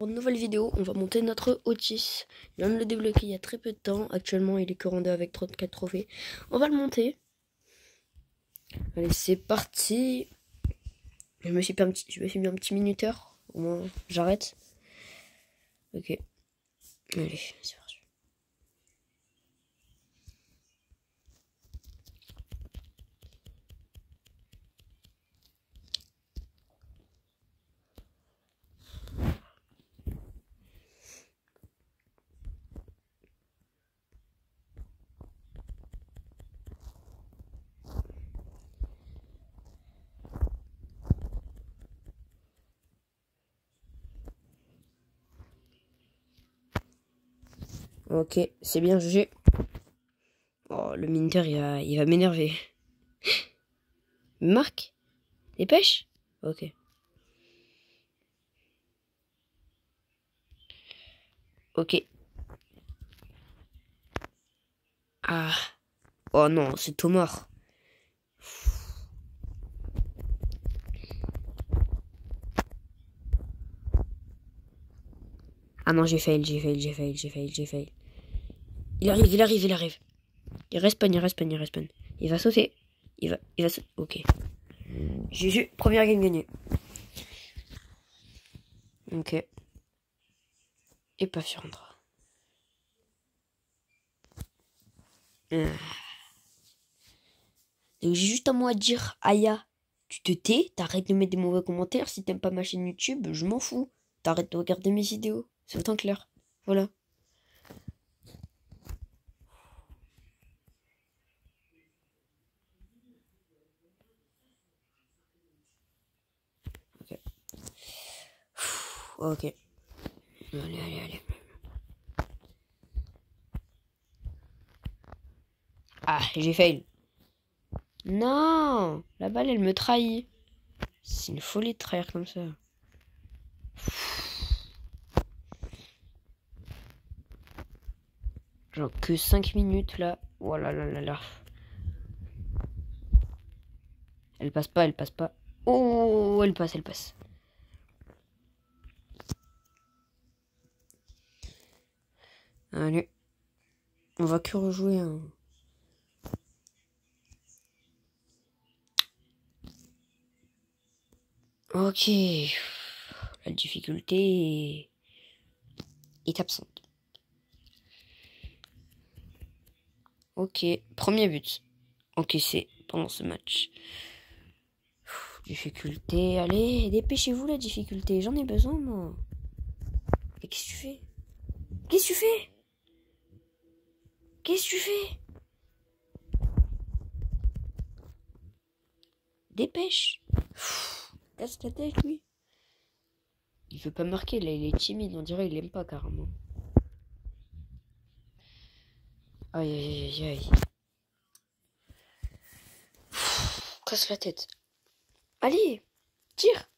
Pour une nouvelle vidéo, on va monter notre Otis. Je viens de le débloquer il y a très peu de temps. Actuellement, il est que rang 2 avec 34 trophées. On va le monter. Allez, c'est parti. Je me suis mis un petit minuteur. Au moins, j'arrête. Ok. Allez, c'est parti. Ok, c'est bien jugé. Oh, le minuteur, il va m'énerver. Marc, dépêche. Ok. Ok. Ah. Oh non, c'est Thomas. Ah non, j'ai fail. Il arrive. Il respawn. Il va sauter. Il va sauter. Ok. GG, première game gagnée. Ok. Et pas surrendre. Donc j'ai juste un mot à dire, Aya. Tu te tais, t'arrêtes de mettre des mauvais commentaires. Si t'aimes pas ma chaîne YouTube, je m'en fous. T'arrêtes de regarder mes vidéos. C'est autant clair. Voilà. Ok. Ok. Allez. Ah, j'ai fail. Non, la balle, elle me trahit. C'est une folie de trahir comme ça. Genre que 5 minutes là. Oh là là. Elle passe pas. Oh, elle passe. Allez. On va que rejouer un. Ok. La difficulté est absente. Ok. Premier but. Encaissé pendant ce match. Difficulté. Allez, dépêchez-vous la difficulté. J'en ai besoin, moi. Et qu'est-ce que tu fais? Qu'est-ce que tu fais? Dépêche. Casse ta tête, lui. Il veut pas marquer, là, il est timide. On dirait qu'il aime pas, carrément. Aïe. Casse la tête. Allez, tire.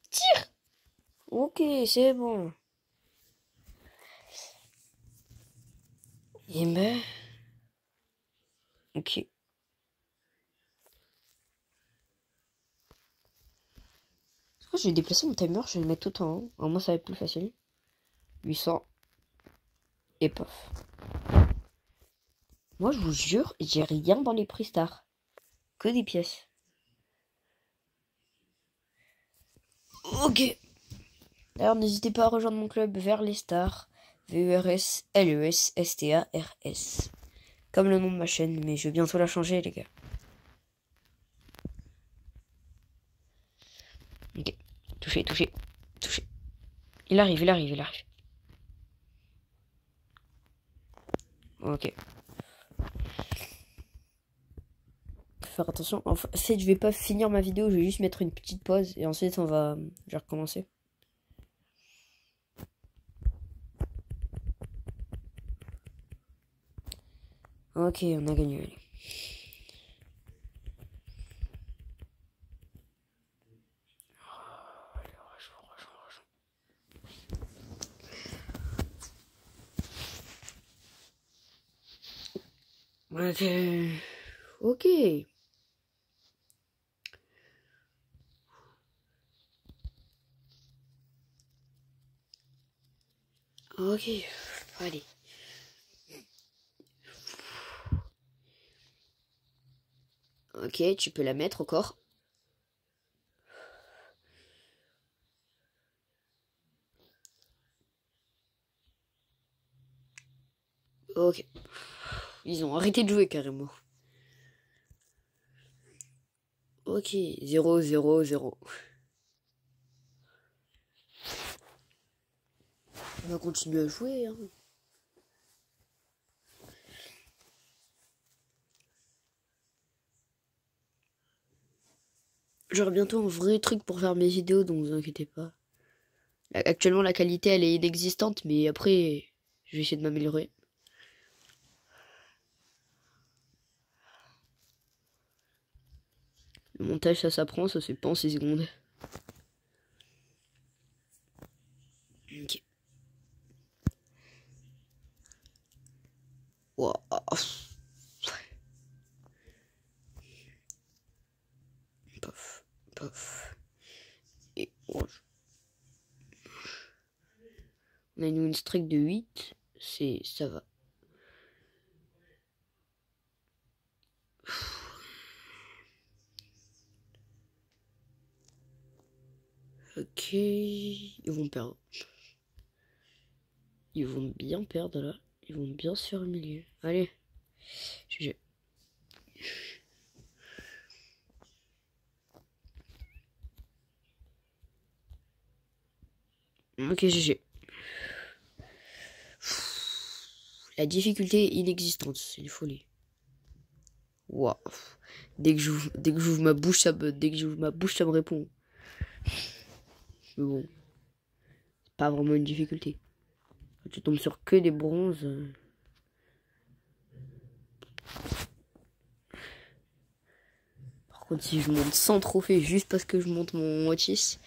Ok, c'est bon. Et ben... Ok. Je vais déplacer mon timer, je vais le mettre tout en haut. Alors moi, ça va être plus facile. 800. Et pof. Moi, je vous jure, j'ai rien dans les prix stars. Que des pièces. Ok. D'ailleurs, n'hésitez pas à rejoindre mon club vers les stars. VERS-LES-STARS. Comme le nom de ma chaîne, mais je vais bientôt la changer, les gars. Ok. Touché. Il arrive. Ok. Faut faire attention. En fait, je vais pas finir ma vidéo, je vais juste mettre une petite pause et ensuite je vais recommencer. Ok, on a gagné. Allez. Ok. Ok, allez. Ok, tu peux la mettre encore. Ok. Ils ont arrêté de jouer carrément. Ok, 0, 0, 0. On va continuer à jouer. Hein. J'aurai bientôt un vrai truc pour faire mes vidéos, donc vous inquiétez pas. Actuellement, la qualité, elle est inexistante, mais après, je vais essayer de m'améliorer. Le montage, ça s'apprend, ça se fait pas en 6 secondes. Ok. Wow. Paf, paf. Et oh. On a une win streak de 8. Ça va. Ok. Ils vont perdre. Ils vont bien perdre là. Ils vont bien se faire humilier. Allez. GG. Ok, GG. La difficulté est inexistante. C'est une folie. Waouh. Dès que j'ouvre ma bouche, ça me répond. Mais bon. C'est pas vraiment une difficulté. Quand tu tombes sur que des bronzes. Par contre, si je monte 100 trophées juste parce que je monte mon Otis,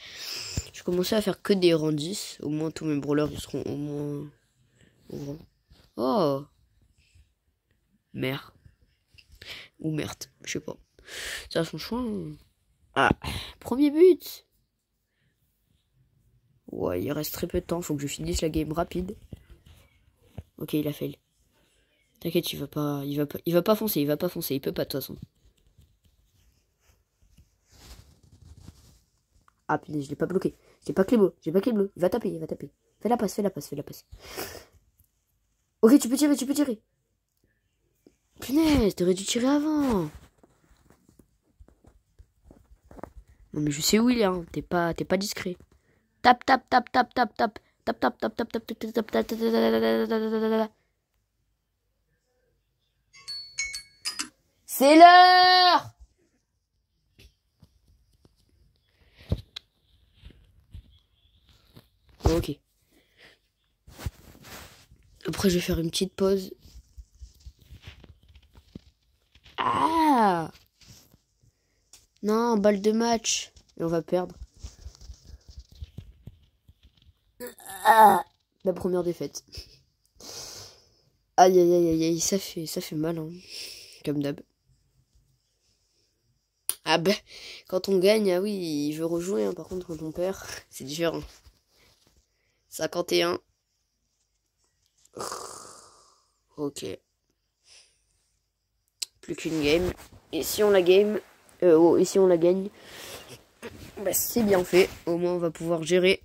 je commençais à faire que des rangs 10. Au moins, tous mes brawlers ils seront au moins au rang. Oh! Merde. Ou merde, je sais pas. Ça a son choix. Hein. Ah, premier but! Ouais, il reste très peu de temps, faut que je finisse la game rapide. Ok, il a fail. T'inquiète, il va pas foncer, il peut pas de toute façon. Ah punaise, je l'ai pas bloqué. J'ai pas clé bleue. Il va taper, Fais la passe. Ok, tu peux tirer. Punaise, t'aurais dû tirer avant. Non mais je sais où il est, hein. T'es pas discret. Tape. C'est l'heure! Ok. Après, je vais faire une petite pause. Ah! Non, balle de match. Et on va perdre. Ah! La première défaite. Aïe, ça fait mal, hein. Comme d'hab. Ah bah, quand on gagne, ah oui, il veut rejouer, hein. Par contre, quand on perd, c'est différent. 51. Ok. Plus qu'une game. Et si on la game, et si on la gagne, bah c'est bien fait. Au moins, on va pouvoir gérer.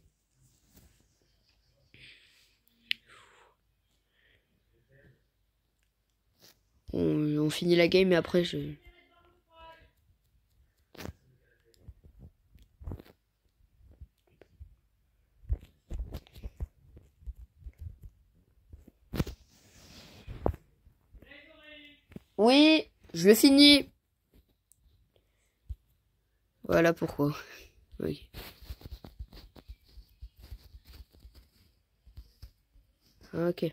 On finit la game et après, je... Oui, je le finis. Voilà pourquoi. Oui. Ok.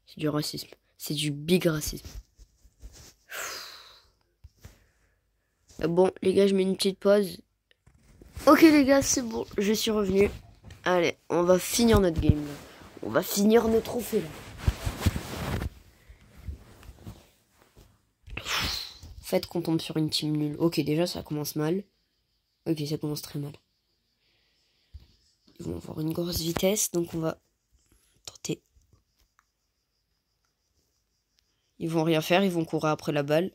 C'est du racisme. C'est du big racisme. Bon, les gars, je mets une petite pause. Ok, les gars, c'est bon. Je suis revenu. Allez, on va finir notre game. Là. On va finir nos trophées, là. Faites qu'on tombe sur une team nulle. Ok, déjà, ça commence mal. Ok, ça commence très mal. Ils vont avoir une grosse vitesse, donc on va tenter. Ils vont rien faire, ils vont courir après la balle.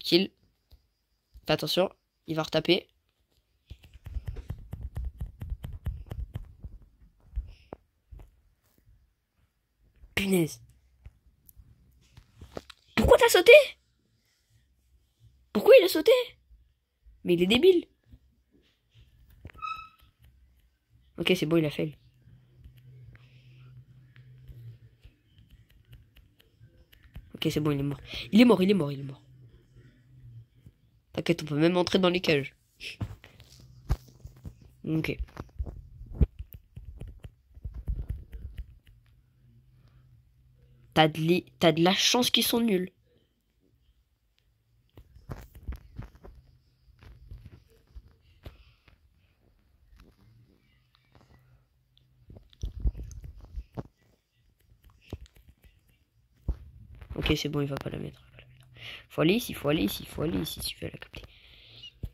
Kill. Fais attention, il va retaper. Punaise. Pourquoi t'as sauté? Pourquoi il a sauté? Mais il est débile. Ok, c'est bon, il a fait. Ok, c'est bon, il est mort. Il est mort, il est mort, il est mort. T'inquiète, on peut même entrer dans les cages. Ok. T'as de la chance qu'ils sont nuls. Ok, c'est bon, il va pas la mettre. Faut aller ici, faut aller ici, faut aller ici si tu veux la capter.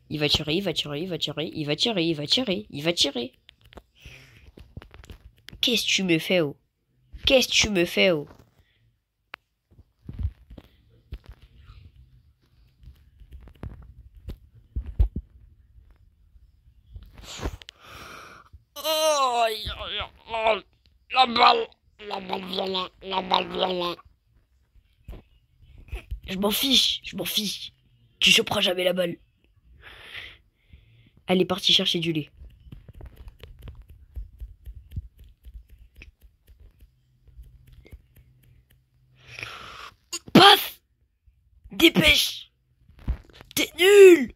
Il va tirer, il va tirer, il va tirer, il va tirer, il va tirer, il va tirer. Qu'est-ce que tu me fais, oh? Qu'est-ce que tu me fais, oh? Oh, la balle, la balle vient là, la balle vient là. Je m'en fiche, je m'en fiche. Tu choperas jamais la balle. Elle est partie chercher du lait. Paf! Dépêche! T'es nul!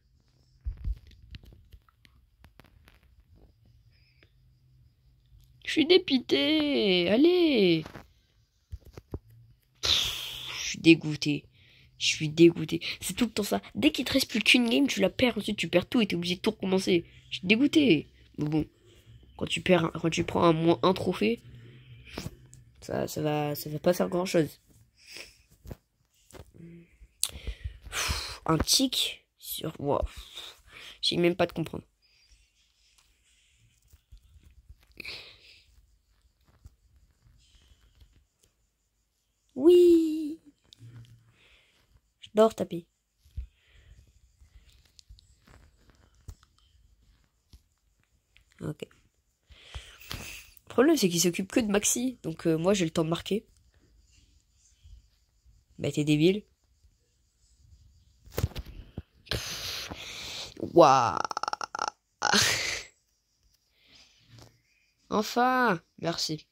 Je suis dépité. Allez! Je suis dégoûté. Je suis dégoûté. C'est tout le temps ça. Dès qu'il te reste plus qu'une game, tu la perds. Ensuite, tu perds tout et t'es obligé de tout recommencer. Je suis dégoûté. Mais bon, quand tu prends un trophée, ça va pas faire grand chose. Un tic sur. Wow. J'ai même pas de comprendre. Oui. J'adore taper. Ok. Le problème, c'est qu'il s'occupe que de Maxi. Donc, moi, j'ai le temps de marquer. Bah, t'es débile. Waouh. Enfin. Merci.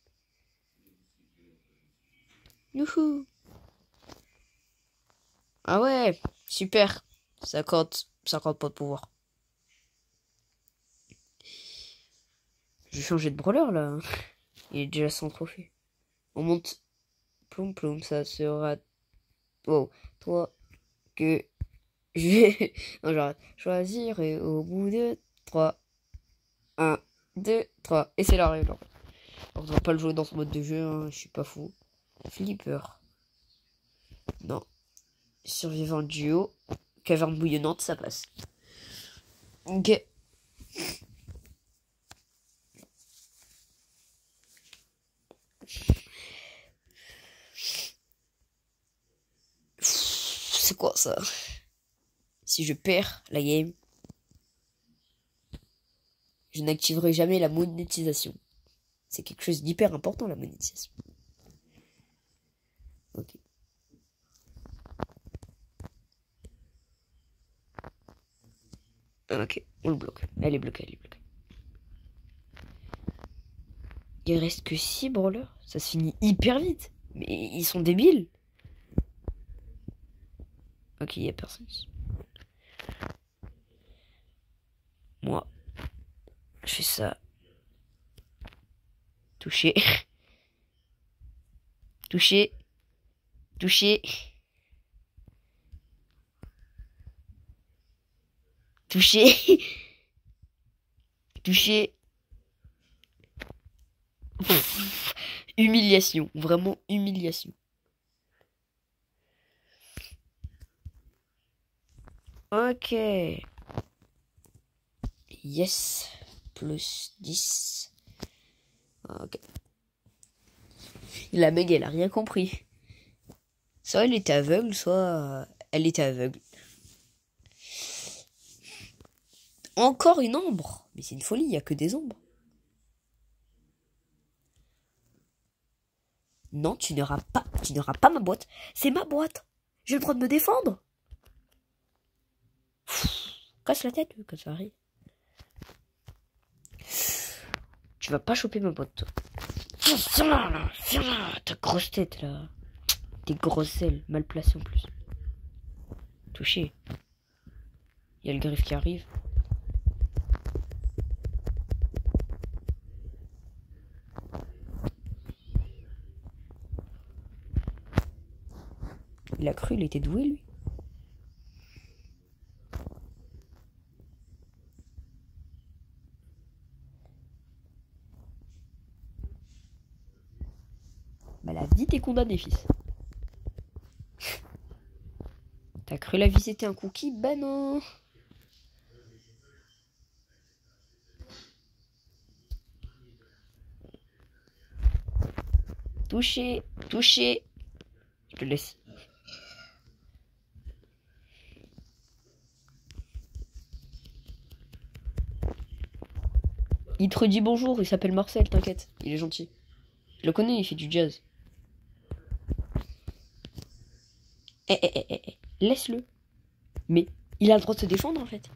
Youhou. Ah ouais. Super. 50 pas de pouvoir. Je vais changer de brawler, là. Il est déjà sans trophée. On monte. Ploum ploum, ça sera... Wow. Toi que je vais... Non, j'arrête. Choisir et au bout de 3. 1, 2, 3. Et c'est la règle. On ne va pas le jouer dans ce mode de jeu, hein. Je suis pas fou. Flipper. Non. Survivant duo. Caverne bouillonnante, ça passe. Ok. C'est quoi ça? Si je perds la game, je n'activerai jamais la monétisation. C'est quelque chose d'hyper important, la monétisation. Ok. Ok, on le bloque. Elle est bloquée, elle est bloquée. Il reste que 6 brawlers. Ça se finit hyper vite. Mais ils sont débiles. Ok, il n'y a personne. Moi, je fais ça. Toucher. Toucher. Toucher. Toucher. Toucher. Humiliation. Vraiment humiliation. Ok. Yes. Plus 10. Ok. La Meg, elle a rien compris. Soit elle était aveugle, soit elle était aveugle. Encore une ombre. Mais c'est une folie, il n'y a que des ombres. Non, tu n'auras pas ma boîte. C'est ma boîte. J'ai le droit de me défendre. Casse la tête, que ça arrive. Tu vas pas choper ma boîte, toi. Viens là, ta grosse tête, là. Tes grosses ailes, mal placées en plus. Touché. Il y a le griffe qui arrive. Il a cru, il était doué, lui. Bah la vie t'es condamné, fils. T'as cru la vie c'était un cookie? Bah non. Touché, touché. Je te laisse. Il te redit bonjour, il s'appelle Marcel, t'inquiète. Il est gentil. Je le connais, il fait du jazz. Laisse-le. Mais il a le droit de se défendre en fait.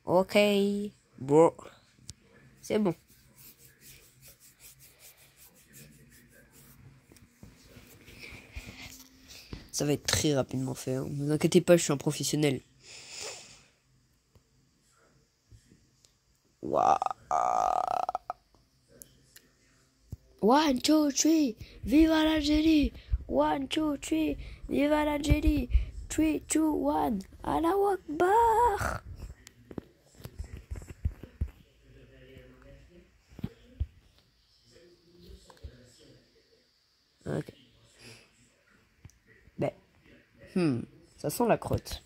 Ok. Bon. C'est bon. Ça va être très rapidement fait. Hein. Ne vous inquiétez pas, je suis un professionnel. Waouh. 1, 2, 3, viva l'Algérie! 1, 2, 3, viva l'Algérie! 3, 2, 1, Allahu Akbar! Ok. Ben, ça sent la crotte.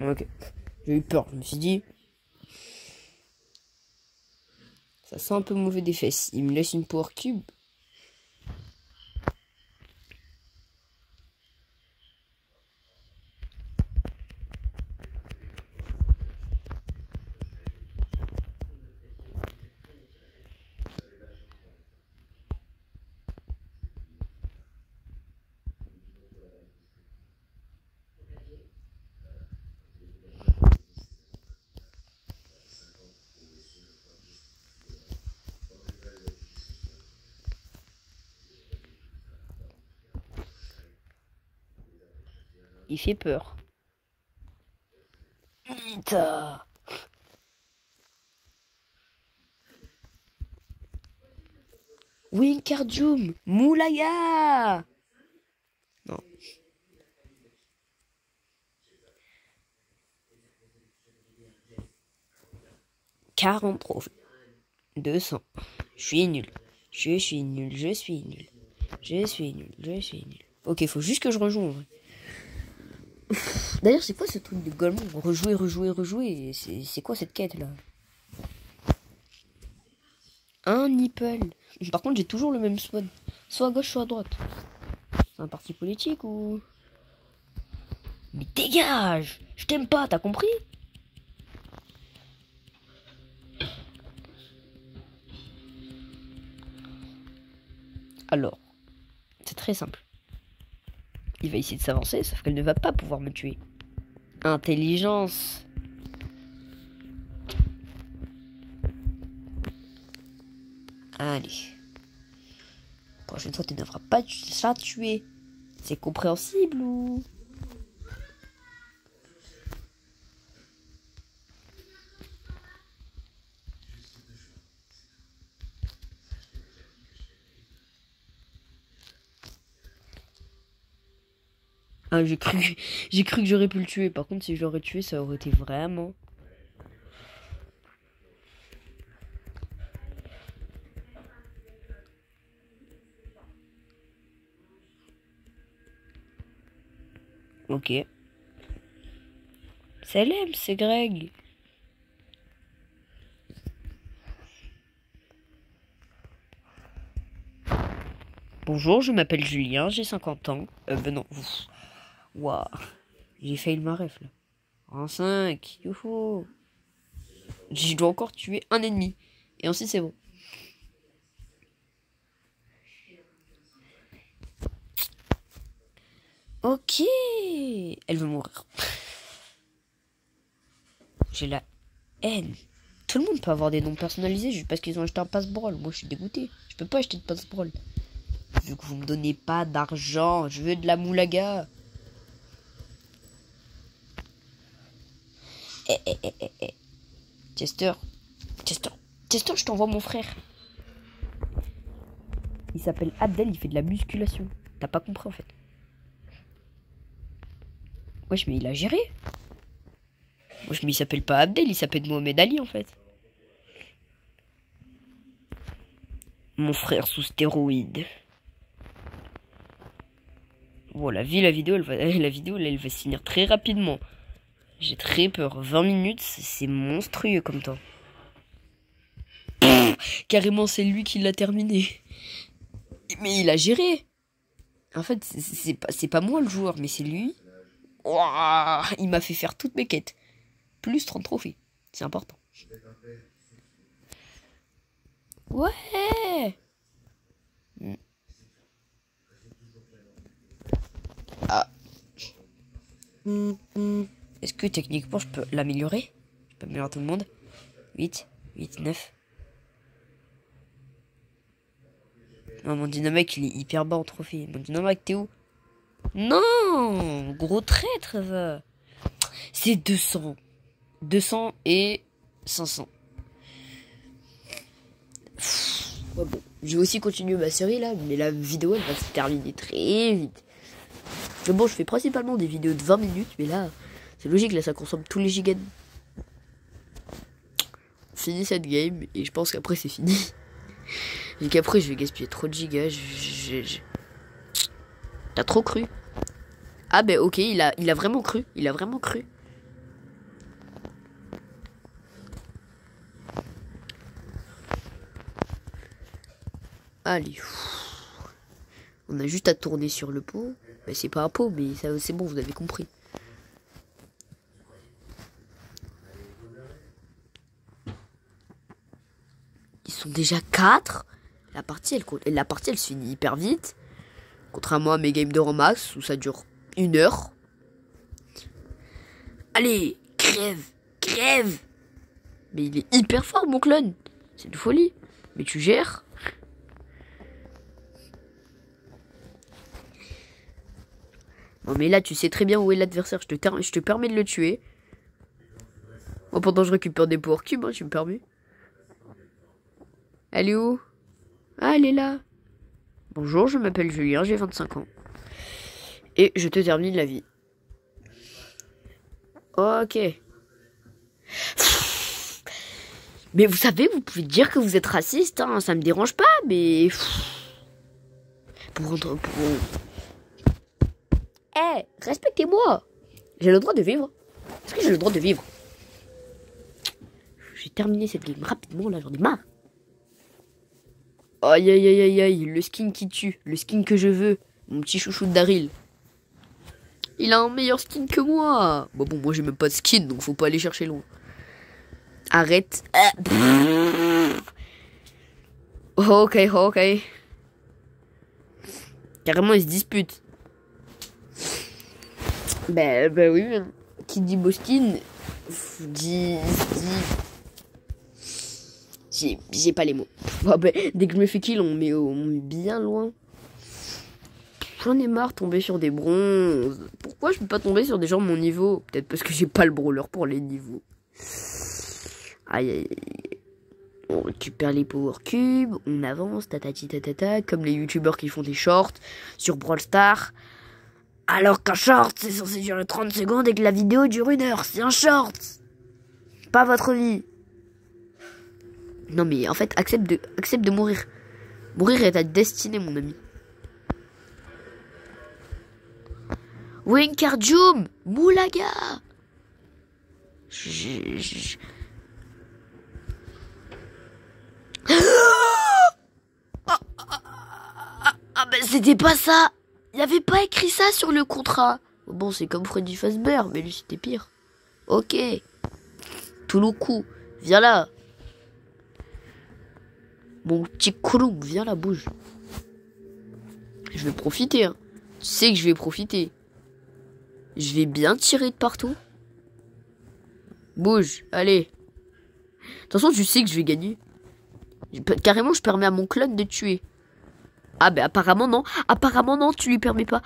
Ok. J'ai eu peur, je me suis dit. Ça sent un peu mauvais des fesses. Il me laisse une power cube. Il fait peur. Putain. Wingardium Moulaya. Non. 40 trophées. 200. Je suis nul. Je suis nul. Je suis nul. Je suis nul. Je suis nul. Ok, faut juste que je rejoue en vrai. D'ailleurs, c'est quoi ce truc de Golemon? Rejouer, rejouer, rejouer. C'est quoi cette quête là? Un nipple. Par contre, j'ai toujours le même spawn. Soit à gauche, soit à droite. C'est un parti politique ou... Mais dégage! Je t'aime pas, t'as compris? Alors, c'est très simple. Il va essayer de s'avancer, sauf qu'elle ne va pas pouvoir me tuer. Intelligence. Allez. Prochaine fois, tu ne devras pas la tuer. C'est compréhensible ou... Ah, j'ai cru que j'aurais pu le tuer. Par contre, si je l'aurais tué, ça aurait été vraiment... Ok. Salam, c'est Greg. Bonjour, je m'appelle Julien, j'ai 50 ans. Ben non. Waouh. J'ai failli ma ref là. En 5. Youhou. Je dois encore tuer un ennemi. Et ensuite c'est bon. Ok. Elle veut mourir. J'ai la haine. Tout le monde peut avoir des noms personnalisés juste parce qu'ils ont acheté un passe-brawl. Moi je suis dégoûté. Je peux pas acheter de passe-brawl. Vu que vous me donnez pas d'argent. Je veux de la moulaga. Chester, je t'envoie mon frère. Il s'appelle Abdel, il fait de la musculation. T'as pas compris en fait. Wesh, mais il a géré. Wesh, mais il s'appelle pas Abdel, il s'appelle Mohamed Ali en fait. Mon frère sous stéroïde. Bon, la vidéo, elle va se finir très rapidement. J'ai très peur. 20 minutes, c'est monstrueux comme temps. Carrément, c'est lui qui l'a terminé. Mais il a géré. En fait, c'est pas moi le joueur, mais c'est lui. Ouah, il m'a fait faire toutes mes quêtes. Plus 30 trophées. C'est important. Ouais. Ah. Est-ce que techniquement je peux l'améliorer? Je peux améliorer tout le monde. 8, 9. Non, mon dynamique il est hyper bas en trophée. Mon dynamique, t'es où? Non, gros traître, va. C'est 200. 200 et 500. Ouais, bon, je vais aussi continuer ma série là, mais la vidéo elle va se terminer très vite. Mais bon, je fais principalement des vidéos de 20 minutes, mais là, c'est logique, là ça consomme tous les gigas. Fini cette game, et je pense qu'après c'est fini. Et qu'après je vais gaspiller trop de gigas. T'as trop cru? Ah ben ok, il a vraiment cru. Il a vraiment cru. Allez. On a juste à tourner sur le pot. Ben, c'est pas un pot, mais c'est bon, vous avez compris. Ils sont déjà 4. La partie elle se finit hyper vite. Contrairement à mes games de Ramax où ça dure 1 heure. Allez, crève. Mais il est hyper fort mon clone. C'est de folie. Mais tu gères. Non mais là tu sais très bien où est l'adversaire. Je te permets de le tuer. Moi pendant que je récupère des power cubes, hein, tu me permets. Elle est où? Ah, elle est là. Bonjour, je m'appelle Julien, j'ai 25 ans. Et je te termine la vie. Ok. Mais vous savez, vous pouvez dire que vous êtes raciste, hein, ça me dérange pas, mais... Eh, respectez-moi. J'ai le droit de vivre. Est-ce que j'ai le droit de vivre? J'ai terminé cette game rapidement, là, j'en ai marre. Aïe, aïe, aïe, aïe, aïe, le skin qui tue, le skin que je veux, mon petit chouchou de Daryl. Il a un meilleur skin que moi. Bon, moi j'ai même pas de skin, donc faut pas aller chercher loin. Arrête. Ok. Carrément, ils se disputent. Ben oui. Qui dit beau skin, dit... J'ai pas les mots. Oh, bah, dès que je me fais kill, on met bien loin. J'en ai marre de tomber sur des bronzes. Pourquoi je peux pas tomber sur des gens de mon niveau? Peut-être parce que j'ai pas le brawler pour les niveaux. Aïe. On récupère les power cubes, on avance, tatata, comme les youtubeurs qui font des shorts sur Brawl Stars. Alors qu'un short, c'est censé durer 30 secondes et que la vidéo dure 1 heure. C'est un short. Pas votre vie. Non mais en fait, accepte de mourir. Mourir est ta destinée, mon ami. Wingardium Moulaga. Ah ben c'était pas ça. Il avait pas écrit ça sur le contrat. Bon, c'est comme Freddy Fazbear, mais lui c'était pire. Ok. Touloukou, viens là. Mon petit Kouloum, viens là, bouge. Je vais profiter, hein. Tu sais que je vais profiter. Je vais bien tirer de partout. Bouge, allez. De toute façon, tu sais que je vais gagner. Carrément, je permets à mon clone de tuer. Ah, ben apparemment non. Apparemment non, tu lui permets pas.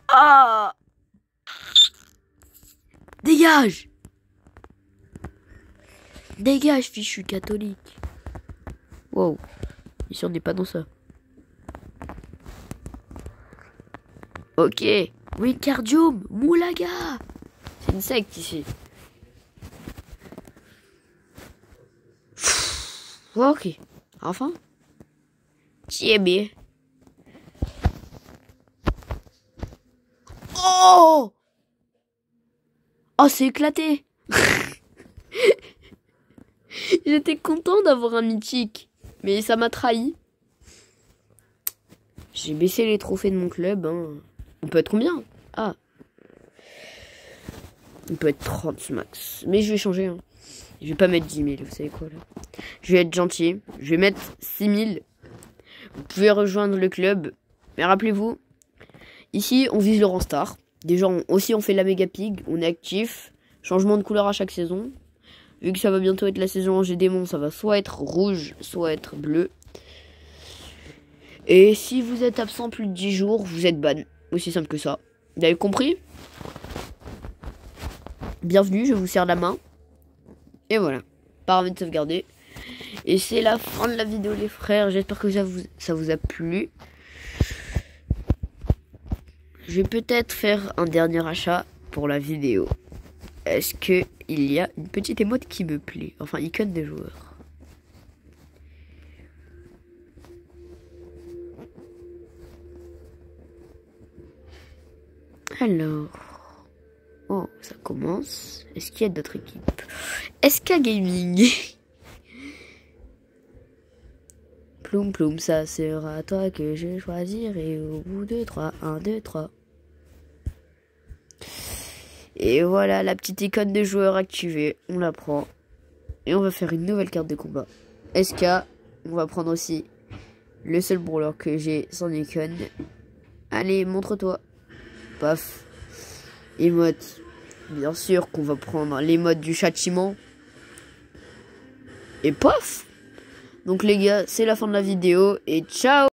Ah! Dégage! Dégage, fichu catholique. Wow. Ici, on n'est pas dans ça. Ok. Wingardium, Moulaga. C'est une secte ici. Ok. Enfin. Tiens bien. Oh! Oh, c'est éclaté. J'étais content d'avoir un mythique. Mais ça m'a trahi. J'ai baissé les trophées de mon club. Hein. On peut être combien? Ah. On peut être 30 max. Mais je vais changer. Hein. Je vais pas mettre 10 000. Vous savez quoi là? Je vais être gentil. Je vais mettre 6 000. Vous pouvez rejoindre le club. Mais rappelez-vous, ici on vise le rang star. Déjà aussi on fait la méga pig. On est actif. Changement de couleur à chaque saison. Vu que ça va bientôt être la saison Angers Démon, ça va soit être rouge, soit être bleu. Et si vous êtes absent plus de 10 jours, vous êtes ban. Aussi simple que ça. Vous avez compris? Bienvenue, je vous serre la main. Et voilà. Paramètres sauvegardés. Et c'est la fin de la vidéo les frères. J'espère que ça vous a plu. Je vais peut-être faire un dernier achat pour la vidéo. Est-ce que il y a une petite émote qui me plaît? Enfin, icône des joueurs. Alors. Oh, ça commence. Est-ce qu'il y a d'autres équipes? SK Gaming. Ploum ploum, ça sera toi que je choisirai au bout de 3. 1, 2, 3. Et voilà, la petite icône de joueur activée. On la prend. Et on va faire une nouvelle carte de combat. SK, on va prendre aussi le seul brawler que j'ai sans icône. Allez, montre-toi. Paf. Emote. Bien sûr qu'on va prendre l'émote du châtiment. Et paf. Donc les gars, c'est la fin de la vidéo. Et ciao.